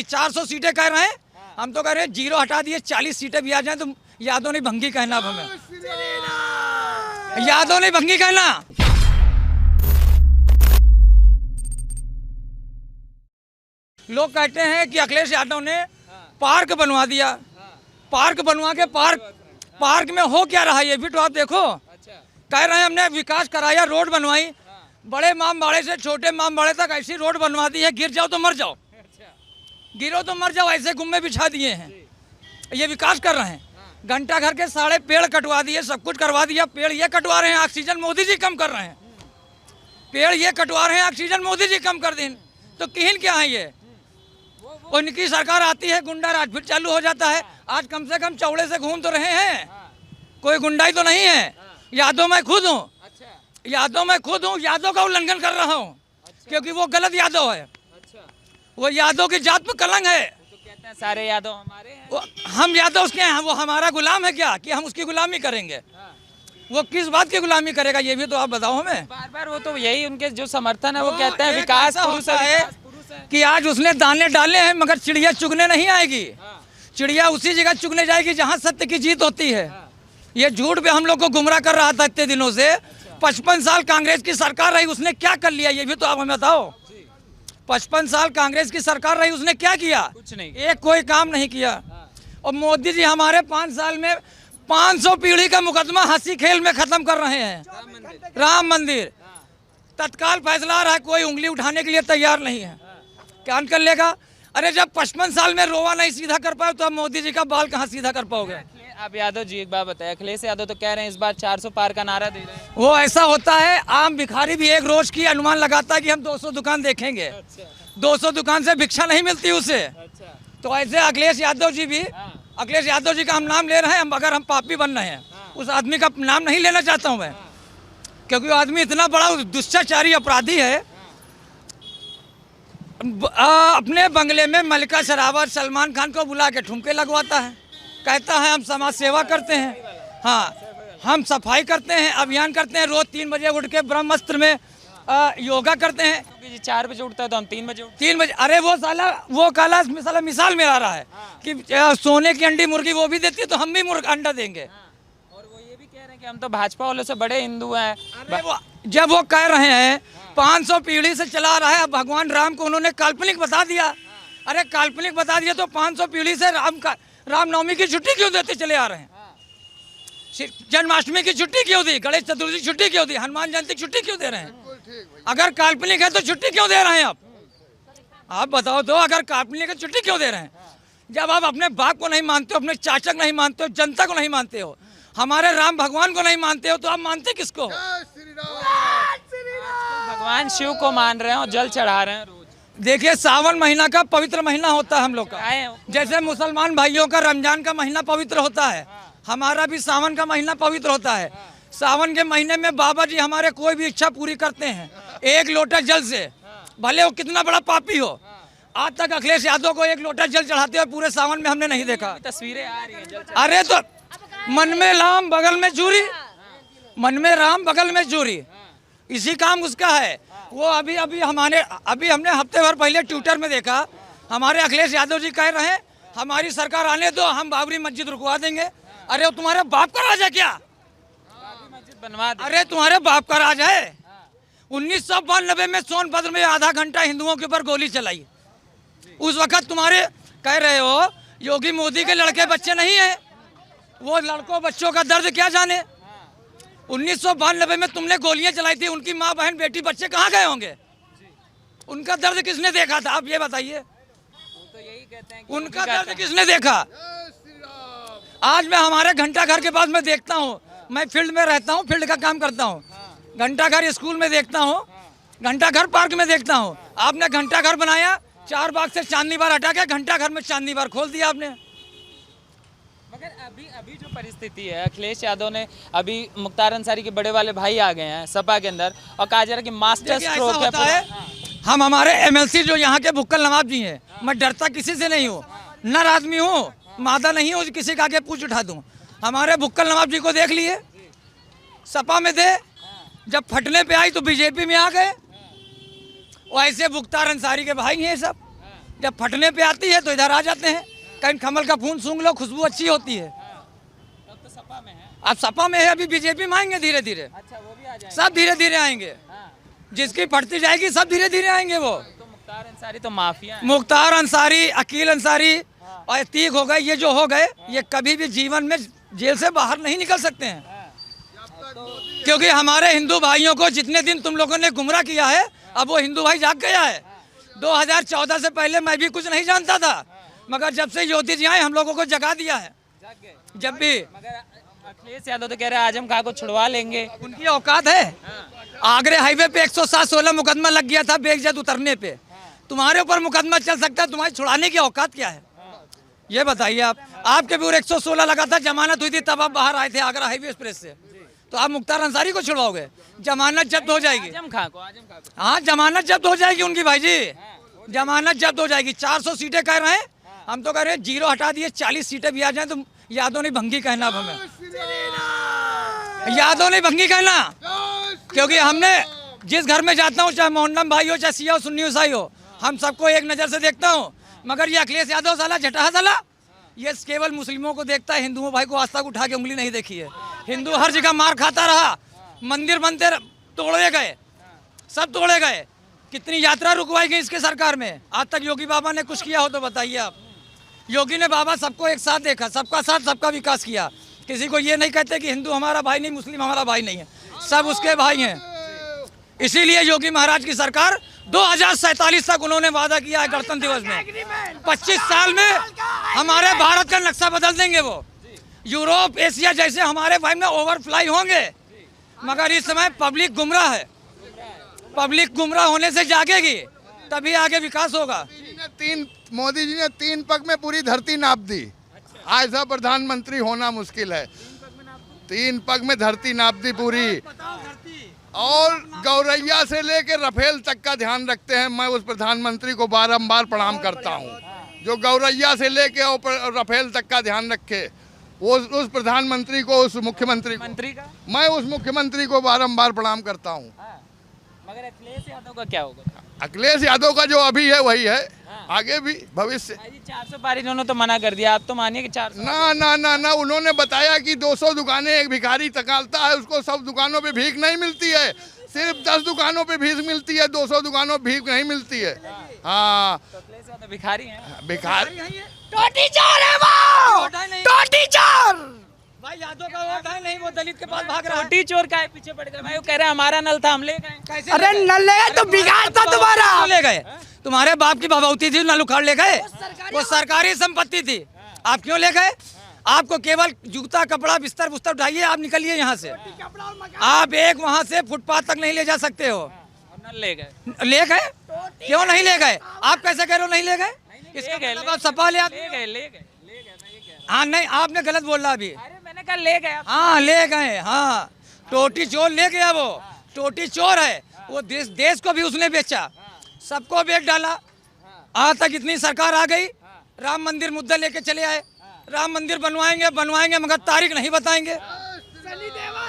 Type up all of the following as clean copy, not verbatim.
400 सीटें कह रहे हैं, हम तो कह रहे हैं 0 हटा दिए, 40 सीटें भी आ जाएं तो यादव नहीं भंगी कहना। अब हमें यादव नहीं भंगी कहना। लोग कहते हैं कि अखिलेश यादव ने पार्क बनवा दिया। पार्क बनवा के पार्क में हो क्या रहा है ये भी तो आप देखो। कह रहे हैं हमने विकास कराया, रोड बनवाई, बड़े इमामबाड़े से छोटे इमामबाड़े तक ऐसी रोड बनवा दी है, गिर जाओ तो मर जाओ, गिरो तो मर जाओ, ऐसे गुम्मे बिछा दिए हैं। ये विकास कर रहे हैं। घंटा घर के सारे पेड़ कटवा दिए, सब कुछ करवा दिया। पेड़ ये कटवा रहे हैं, ऑक्सीजन मोदी जी कम कर रहे हैं। पेड़ ये कटवा रहे हैं, ऑक्सीजन मोदी जी कम कर दें तो किन क्या है ये। उनकी सरकार आती है, गुंडा राज फिर चालू हो जाता है। आज कम से कम चौड़े से घूम तो रहे हैं, कोई गुंडाई तो नहीं है। यादव मैं खुद हूँ, यादव मैं खुद हूँ, यादव का उल्लंघन कर रहा हूँ क्योंकि वो गलत यादव है। वो यादव की जात पर कलंक है। तो कहते हैं सारे यादव हमारे हैं। हम यादव उसके हैं, वो हमारा गुलाम है क्या कि हम उसकी गुलामी करेंगे? वो किस बात की गुलामी करेगा ये भी तो आप बताओ हमें। बार बार वो तो यही उनके जो समर्थन है वो कहते हैं विकास पुरुष है कि आज उसने दाने डाले हैं मगर चिड़िया चुगने नहीं आएगी। चिड़िया उसी जगह चुगने जाएगी जहाँ सत्य की जीत होती है। ये झूठ पे हम लोग को गुमराह कर रहा था इतने दिनों से। 55 साल कांग्रेस की सरकार रही, उसने क्या कर लिया ये भी तो आप हमें बताओ। 55 साल कांग्रेस की सरकार रही, उसने क्या किया? कुछ नहीं, एक कोई काम नहीं किया। और मोदी जी हमारे 5 साल में 500 पीढ़ी का मुकदमा हंसी खेल में खत्म कर रहे हैं। राम मंदिर तत्काल फैसला आ रहा है, कोई उंगली उठाने के लिए तैयार नहीं है। क्या कर लेगा? अरे जब 55 साल में रोवा नहीं सीधा कर पाए तो अब मोदी जी का बाल कहाँ सीधा कर पाओगे? आप यादव जी एक बात बताए, अखिलेश यादव तो कह रहे हैं इस बार 400 पार का नारा दे रहे हैं। वो ऐसा होता है, आम भिखारी भी एक रोज की अनुमान लगाता है कि हम 200 दुकान देखेंगे। 200 दुकान से भिक्षा नहीं मिलती उसे। तो ऐसे अखिलेश यादव जी भी, अखिलेश यादव जी का हम नाम ले रहे हैं, अगर हम पापी बन रहे हैं, उस आदमी का नाम नहीं लेना चाहता हूँ मैं, क्योंकि वो आदमी इतना बड़ा दुष्टाचारी अपराधी है। अपने बंगले में मल्लिका शेरावत, सलमान खान को बुला के ठुमके लगवाता है, कहता है हम समाज सेवा करते हैं। हाँ, हम सफाई करते हैं, अभियान करते हैं, रोज 3 बजे उठ के ब्रह्मास्त्र में योगा करते हैं। 4 बजे उठता है तो हम 3 बजे 3 बजे। अरे वो काला मिसाल में आ रहा है कि सोने की अंडी मुर्गी वो भी देती है तो हम भी अंडा देंगे। और वो ये भी कह रहे हैं कि हम तो भाजपा वालों से बड़े हिंदू हैं। जब वो कह रहे हैं 500 पीढ़ी से चला रहा है, भगवान राम को उन्होंने काल्पनिक बता दिया। अरे काल्पनिक बता दिया तो 500 पीढ़ी से रामनवमी की छुट्टी क्यों देते चले आ रहे हैं? जन्माष्टमी की छुट्टी क्यों दी? गणेश चतुर्थी की छुट्टी क्यों दी? हनुमान जयंती की छुट्टी क्यों दे रहे हैं? अगर काल्पनिक है तो छुट्टी क्यों दे रहे हैं आप बताओ तो। अगर काल्पनिक है छुट्टी क्यों दे रहे हैं? जब आप अपने बाप को नहीं मानते हो, अपने चाचा को नहीं मानते हो, जनता को नहीं मानते हो, हमारे राम भगवान को नहीं मानते हो, तो आप मानते किसको? भगवान शिव को मान रहे हैं और जल चढ़ा रहे हैं रोज। देखिए, सावन महीना का पवित्र महीना होता है हम लोग का। जैसे मुसलमान भाइयों का रमजान का महीना पवित्र होता है, हमारा भी सावन का महीना पवित्र होता है। सावन के महीने में बाबा जी हमारे कोई भी इच्छा पूरी करते हैं 1 लोटा जल से, भले वो कितना बड़ा पापी हो। आज तक अखिलेश यादव को 1 लोटा जल चढ़ाते हुए पूरे सावन में हमने नहीं देखा। तस्वीरें आ रही हैं। अरे तो मन में राम बगल में चूरी, मन में राम बगल में चूरी, इसी काम उसका है। वो अभी हमने हफ्ते भर पहले ट्विटर में देखा, हमारे अखिलेश यादव जी कह रहे हैं हमारी सरकार आने दो, हम बाबरी मस्जिद रुकवा देंगे। अरे वो तुम्हारे बाप का राज है क्या? बनवा दे। अरे तुम्हारे बाप का राज है। 1992 में सोनभद्र में आधा घंटा हिंदुओं के ऊपर गोली चलाई। उस वक्त तुम्हारे कह रहे हो योगी मोदी के लड़के बच्चे नहीं है, वो लड़कों बच्चों का दर्द क्या जाने। 1992 में तुमने गोलियां चलाई थी, उनकी माँ बहन बेटी बच्चे कहाँ गए होंगे? उनका दर्द किसने देखा था? आप ये बताइए, तो यही कहते हैं उनका दर्द किसने देखा? आज मैं हमारे घंटा घर के पास में देखता हूँ, मैं फील्ड में रहता हूँ, फील्ड का काम करता हूँ, घंटा घर स्कूल में देखता हूँ, घंटा घर पार्क में देखता हूँ। आपने घंटा घर बनाया, 4 बाग से चांदनी बार हटा के घंटा घर में चांदनी बार खोल दिया आपने। मगर अभी जो परिस्थिति है, अखिलेश यादव ने अभी मुख्तार अंसारी के बड़े वाले भाई आ गए हैं सपा के अंदर और कहा जा रहा है कि मास्टर स्ट्रोक है। हम हमारे MLC जो यहाँ के बुक्कल नवाब जी हैं, मैं डरता किसी से नहीं हूँ, नर आदमी हूँ, मादा नहीं हूँ किसी का आगे पूछ उठा दूँ। हमारे बुक्कल नवाब जी को देख लिए, सपा में थे, जब फटने पे आई तो बीजेपी में आ गए। और ऐसे मुख्तार अंसारी के भाई हैं सब, जब फटने पे आती है तो इधर आ जाते हैं। कहीं कमल का फूल सूंघ लो, खुशबू अच्छी होती है। अब तो सपा में है। अब सपा में है, अभी बीजेपी में आएंगे धीरे धीरे। अच्छा, वो भी आ जाएंगे। सब धीरे धीरे आएंगे, हाँ। जिसकी फटती जाएगी सब धीरे धीरे आएंगे। वो तो मुख्तार अंसारी तो माफिया है। मुख्तार अंसारी, अकील अंसारी और अतीक हो गए, ये जो हो गए, ये कभी भी जीवन में जेल से बाहर नहीं निकल सकते हैं। क्योंकि हमारे हिंदू भाइयों को जितने दिन तुम लोगों ने गुमराह किया है, अब वो हिंदू भाई जाग गया है। 2014 से पहले मैं भी कुछ नहीं जानता था, मगर जब से योगी जी आए हम लोगों को जगा दिया है। जब भी मगर अखिलेश यादव तो कह रहे हैं आजम खां को छुड़वा लेंगे। उनकी औकात है। आगरे हाईवे पे 107-16 मुकदमा लग गया था बेइज्जत उतरने पे। तुम्हारे ऊपर मुकदमा चल सकता है, तुम्हारी छुड़ाने की औकात क्या है? ये बताइए आप। आपके भी 116 लगा था, जमानत हुई थी, तब आप बाहर आए थे आगरा हाईवे एक्सप्रेस से। तो आप मुख्तार अंसारी को छुड़वाओगे? जमानत जब्त हो जाएगी। आजम खां को हाँ, जमानत जब्त हो जाएगी उनकी भाई जी, जमानत जब्त हो जाएगी। 400 सीटें कह रहे हैं, हम तो कह रहे हैं 0 हटा दिए, 40 सीटें भी आ जाए तो यादव नहीं भंगी कहना। अब हमें यादव नहीं भंगी कहना, क्योंकि हमने जिस घर में जाता हूँ, चाहे मोहम्मद भाई हो, चाहे सिया हो, सुन्नी ईसाई हो, हम सबको एक नज़र से देखता हूँ। मगर ये अखिलेश यादव साला झटा साला, ये केवल मुस्लिमों को देखता है, हिंदुओं भाई को आज तक उठा के उंगली नहीं देखी है। हिंदू हर जगह मार खाता रहा, मंदिर बनते तोड़े गए, सब तोड़े गए। कितनी यात्रा रुकवाई गई इसके सरकार में, आज तक योगी बाबा ने कुछ किया हो तो बताइए आप। योगी ने बाबा सबको एक साथ देखा, सबका साथ सबका विकास किया। किसी को ये नहीं कहते कि हिंदू हमारा भाई नहीं, मुस्लिम हमारा भाई नहीं है, सब उसके भाई हैं। इसीलिए योगी महाराज की सरकार 2047 तक उन्होंने वादा किया है गणतंत्र दिवस में, 25 साल में हमारे भारत का नक्शा बदल देंगे। वो यूरोप एशिया जैसे हमारे भाई में ओवरफ्लाई होंगे। मगर इस समय पब्लिक गुमराह है, पब्लिक गुमराह होने से जागेगी तभी आगे विकास होगा। मोदी जी ने 3 पग में पूरी धरती नाप दी। ऐसा प्रधानमंत्री होना मुश्किल है। 3 पग में धरती नाप दी पूरी, और गौरैया से लेकर रफेल तक का ध्यान रखते हैं। मैं उस प्रधानमंत्री को बारंबार प्रणाम करता हूं, जो गौरैया से लेकर और रफेल तक का ध्यान रखे। वो उस प्रधानमंत्री को, उस मुख्यमंत्री को, मैं उस मुख्यमंत्री को बारंबार प्रणाम करता हूं। मगर अखिलेश यादव का क्या होगा? अखिलेश यादव का जो अभी है वही है, आगे भी भविष्य। 400 पार इन्होंने तो मना कर दिया, आप तो मानिए कि 400। ना ना ना ना, उन्होंने बताया कि 200 दुकानें एक भिखारी तकालता है, उसको सब दुकानों पे भीख नहीं मिलती है, सिर्फ 10 दुकानों पे भीख मिलती है, 200 दुकानों पे भीख नहीं मिलती है। हाँ, तो भिखारी हैं। भिखारी टोटी चोर है वो, टोटी चोर। भाई यादव का वोट है नहीं, वो दलित के पास भाग रहा है। टोटी चोर का है पीछे पड़ गया। भाई वो कह रहा है हमारा नल था, हम ले गए। कैसे? अरे नल ले गए तो बिगाड़ था तुम्हारा, ले गए। तुम्हारे बाप की भभूति थी, नल उखाड़ ले गए, वो सरकारी संपत्ति थी, आप क्यों ले गए? आपको केवल जूता कपड़ा बिस्तर बुस्तर उठाइए, आप निकलिए यहाँ से। आप एक वहाँ से फुटपाथ तक नहीं ले जा सकते हो। नल ले गए, ले गए क्यों नहीं ले गए? आप कैसे कह रहे हो नहीं ले गए? इसका मतलब आप सपा ले गए। हाँ नहीं, आपने गलत बोला अभी। अरे मैंने कहा ले गए। हाँ ले गए, हाँ टोटी चोर ले गया, वो टोटी चोर है। वो देश को भी उसने बेचा, सबको बेच डाला। आज तक इतनी सरकार आ गई, राम मंदिर मुद्दा लेके चले आए, राम मंदिर बनवाएंगे मगर तारीख नहीं बताएंगे।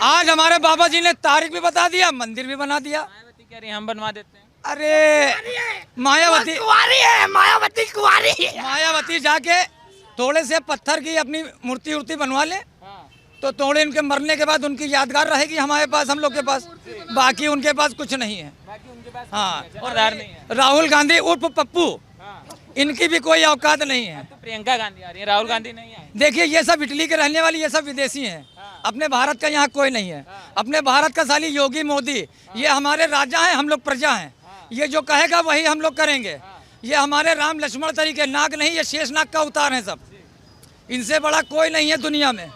आज हमारे बाबा जी ने तारीख भी बता दिया, मंदिर भी बना दिया। मायावती कह रही है हम बनवा देते हैं। अरे मायावती कुंवारी है, मायावती कुंवारी है। मायावती जाके थोड़े से पत्थर की अपनी मूर्ति उर्ति बनवा ले, तो थोड़े उनके मरने के बाद उनकी यादगार रहेगी हमारे पास, हम लोग के पास। बाकी उनके पास कुछ नहीं है। हाँ, और राहुल गांधी उर्फ पप्पू, इनकी भी कोई औकात नहीं है। तो प्रियंका गांधी आ रही है, राहुल गांधी नहीं आए। देखिए ये सब इटली के रहने वाले, ये सब विदेशी हैं। अपने भारत का यहाँ कोई नहीं है। अपने भारत का साली योगी मोदी, ये हमारे राजा हैं, हम लोग प्रजा हैं। ये जो कहेगा वही हम लोग करेंगे। ये हमारे राम लक्ष्मण तरीके नाग नहीं, ये शेष नाग का अवतार है सब। इनसे बड़ा कोई नहीं है दुनिया में।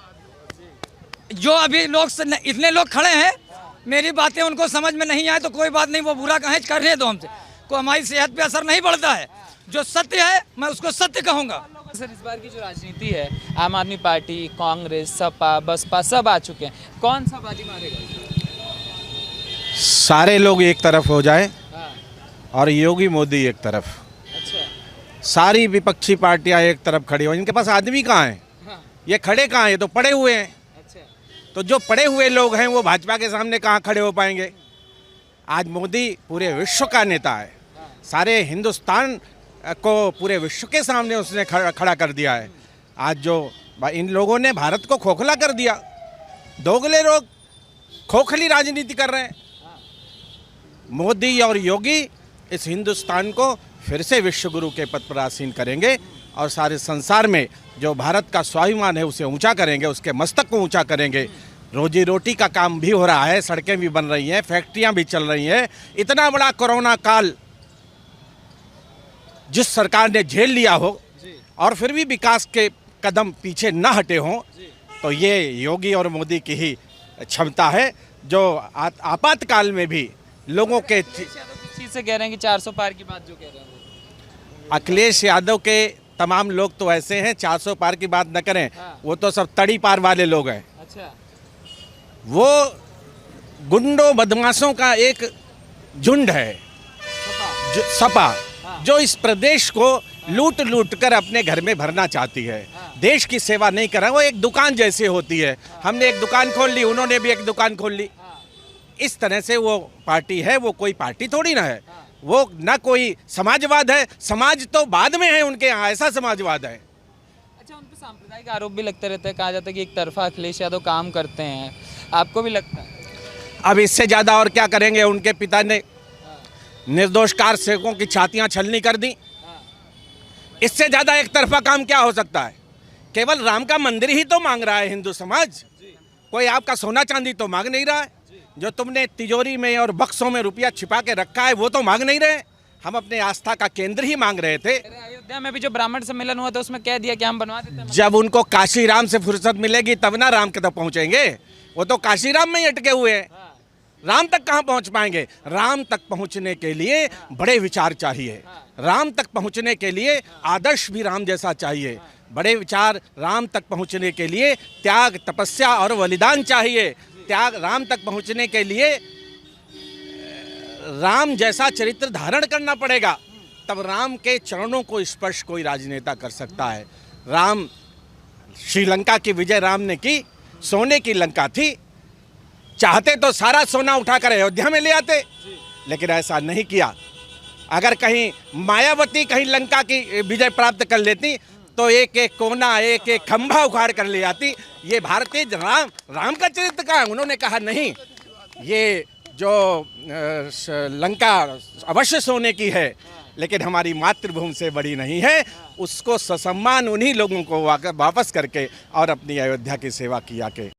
जो अभी लोग इतने लोग खड़े हैं, मेरी बातें उनको समझ में नहीं आए तो कोई बात नहीं, वो बुरा कहें करने दो हमसे, को हमारी सेहत पे असर नहीं पड़ता है। जो सत्य है मैं उसको सत्य कहूँगा। सर इस बार की जो राजनीति है, आम आदमी पार्टी, कांग्रेस, सपा, बसपा सब आ चुके हैं, कौन सा बाजी मारेगा? सारे लोग एक तरफ हो जाए और योगी मोदी एक तरफ। अच्छा, सारी विपक्षी पार्टियां एक तरफ खड़ी हो। इनके पास आदमी कहाँ हैं? ये खड़े कहाँ हैं? ये तो पड़े हुए हैं। अच्छा, तो जो पड़े हुए लोग हैं वो भाजपा के सामने कहाँ खड़े हो पाएंगे? आज मोदी पूरे विश्व का नेता है, सारे हिंदुस्तान को पूरे विश्व के सामने उसने खड़ा कर दिया है। आज जो इन लोगों ने भारत को खोखला कर दिया, दोगले लोग खोखली राजनीति कर रहे हैं। मोदी और योगी इस हिंदुस्तान को फिर से विश्व गुरु के पद पर आसीन करेंगे और सारे संसार में जो भारत का स्वाभिमान है उसे ऊंचा करेंगे, उसके मस्तक को ऊंचा करेंगे। रोजी रोटी का काम भी हो रहा है, सड़कें भी बन रही हैं, फैक्ट्रियां भी चल रही हैं। इतना बड़ा कोरोना काल जिस सरकार ने झेल लिया हो और फिर भी विकास के कदम पीछे न हटे हों, तो ये योगी और मोदी की ही क्षमता है जो आपातकाल में भी लोगों के किस चीज़ से कह रहे हैं कि 400 पार की बात जो कह रहे हैं वो? अखिलेश यादव के तमाम लोग तो ऐसे हैं 400 पार की बात न करें। हाँ। वो तो सब तड़ी पार वाले लोग हैं। अच्छा, वो गुंडों बदमाशों का एक झुंड है, सपा, हाँ। जो इस प्रदेश को लूट लूट कर अपने घर में भरना चाहती है। हाँ। देश की सेवा नहीं कर रहा। वो एक दुकान जैसे होती है। हमने एक दुकान खोल ली, उन्होंने भी एक दुकान खोल ली। हाँ। इस तरह से वो पार्टी है। वो कोई पार्टी थोड़ी ना है। वो ना कोई समाजवाद है। समाज तो बाद में है उनके यहाँ, ऐसा समाजवाद है। अच्छा, उन पर सांप्रदायिक आरोप भी लगते रहते हैं। कहा जाता है कि एक तरफा अखिलेश यादव काम करते हैं, आपको भी लगता है? अब इससे ज़्यादा और क्या करेंगे? उनके पिता ने निर्दोष कार सेवकों की छातियाँ छलनी कर दी। इससे ज़्यादा एक तरफा काम क्या हो सकता है? केवल राम का मंदिर ही तो मांग रहा है हिंदू समाज। कोई आपका सोना चांदी तो मांग नहीं रहा है। जो तुमने तिजोरी में और बक्सों में रुपया छिपा के रखा है वो तो मांग नहीं रहे। हम अपने आस्था का केंद्र ही मांग रहे थे। अयोध्या में भी जो ब्राह्मण सम्मेलन हुआ था उसमें कह दिया कि हम बनवा देते हैं। जब उनको काशी राम से फुर्सत मिलेगी तब ना राम के तक पहुंचेंगे। वो तो काशी राम में ही अटके हुए हैं। राम तक कहाँ पहुंच पाएंगे? राम तक पहुंचने के लिए बड़े विचार चाहिए। राम तक पहुंचने के लिए आदर्श भी राम जैसा चाहिए। बड़े विचार राम तक पहुंचने के लिए त्याग, तपस्या और बलिदान चाहिए। त्याग राम तक पहुंचने के लिए राम जैसा चरित्र धारण करना पड़ेगा। तब राम के चरणों को स्पर्श कोई राजनेता कर सकता है। राम, श्रीलंका की विजय राम ने की, सोने की लंका थी। चाहते तो सारा सोना उठाकर अयोध्या में ले आते, लेकिन ऐसा नहीं किया। अगर कहीं मायावती कहीं लंका की विजय प्राप्त कर लेती तो एक एक कोना, एक एक खंभा उखाड़ कर ले आती। ये भारतीय राम का चरित्र कहाँ है? उन्होंने कहा नहीं, ये जो लंका अवश्य सोने की है लेकिन हमारी मातृभूमि से बड़ी नहीं है। उसको ससम्मान उन्हीं लोगों को वापस करके और अपनी अयोध्या की सेवा किया के